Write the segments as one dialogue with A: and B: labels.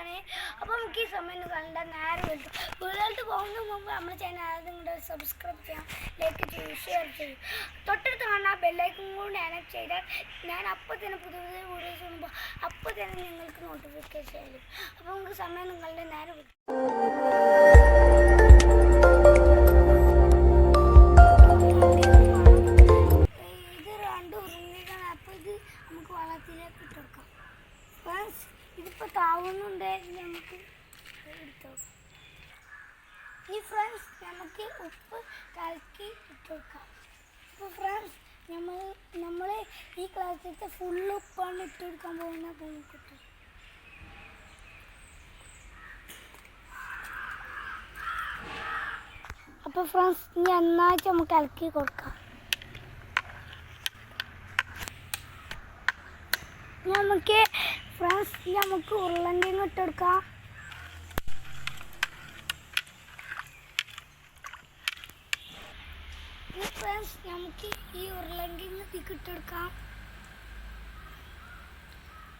A: ആണ്. അപ്പോൾ നമുക്ക് ഈ സമയം കണ്ടാൽ നേരെ കിട്ടും. വീട്ടിലോട്ട് പോകുന്നതിന് മുമ്പ് നമ്മുടെ ചാനൽ ആദ്യം കൂടെ സബ്സ്ക്രൈബ് ചെയ്യാം, ലൈക്ക് ചെയ്യും, ഷെയർ ചെയ്യും. തൊട്ടടുത്ത് കാണാൻ ബെല്ലൈക്കൺ കൂടി എനേബിൾ ചെയ്താൽ ഞാൻ അപ്പോൾ തന്നെ പുതിയ പുതിയ വീഡിയോസ് വരുമ്പോൾ അപ്പോൾ തന്നെ നിങ്ങൾക്ക് നോട്ടിഫിക്കേഷൻ ആയിരിക്കും. അപ്പോൾ നമുക്ക് സമയം നിങ്ങളുടെ നേരെ കിട്ടും. നമുക്ക് വെള്ളത്തിലേക്ക് ഇട്ടുകൊടുക്കാം. ഫ്രണ്ട്സ്, ഇതിപ്പോൾ താവുന്നുണ്ട്, നമുക്ക് എടുത്തു. ഈ ഫ്രണ്ട്സ് നമുക്ക് ഉപ്പ് കലക്കി ഇട്ടുകൊടുക്കാം. അപ്പോൾ ഫ്രണ്ട്സ്, നമ്മൾ ഈ ക്ലാസ്സിലത്തെ ഫുള്ള് ഉപ്പാണ് ഇട്ടുകൊടുക്കാൻ പോകുന്ന കിട്ടും. അപ്പോൾ ഫ്രണ്ട്സ്, ഇനി നന്നായിട്ട് നമുക്ക് കലക്കി കൊടുക്കാം. നമുക്ക് ഫ്രണ്ട്സ്, നമുക്ക് ഉരുളങ്കിഴങ്ങ് ഇട്ടെടുക്കാം. ഫ്രണ്ട്സ്, നമുക്ക് ഈ ഉരുളങ്കിഴങ്ങ് ഇട്ടെടുക്കാം.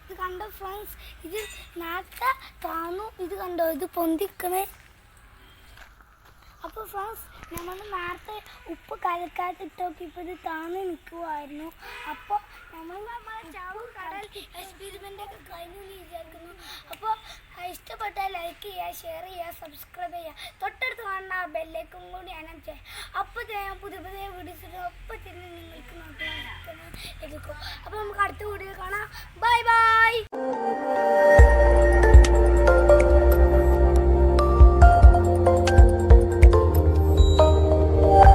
A: ഇത് കണ്ടോ ഫ്രണ്ട്സ്, ഇത് നേരത്തെ താന്നു, ഇത് കണ്ടോ, ഇത് പൊന്തിക്കണേ. അപ്പോൾ ഫ്രണ്ട്സ്, നമ്മൾ നേരത്തെ ഉപ്പ് കലക്കാത്ത ഇട്ടോക്കി ഇപ്പോൾ ഇത് താന്ന് നിൽക്കുമായിരുന്നു. അപ്പോൾ നമ്മൾ ചാവും കടൽ എക്സ്പെരിമെൻ്റൊക്കെ കഴിഞ്ഞു വിചാരിക്കുന്നു. അപ്പോൾ ഇഷ്ടപ്പെട്ടാൽ ലൈക്ക് ചെയ്യുക, ഷെയർ ചെയ്യുക, സബ്സ്ക്രൈബ് ചെയ്യുക. തൊട്ടടുത്ത് കാണുന്ന ആ ബെല്ലൈക്കൺ കൂടി എനേബിൾ ചെയ്യുക. അപ്പോൾ ഞാൻ പുതിയ പുതിയ വീഡിയോസ് അപ്പോൾ തന്നെ നിങ്ങൾക്ക് നോട്ടിഫിക്കേഷൻ ലഭിക്കും. അപ്പോൾ നമുക്ക് അടുത്ത വീഡിയോ കാണാം. Bye bye.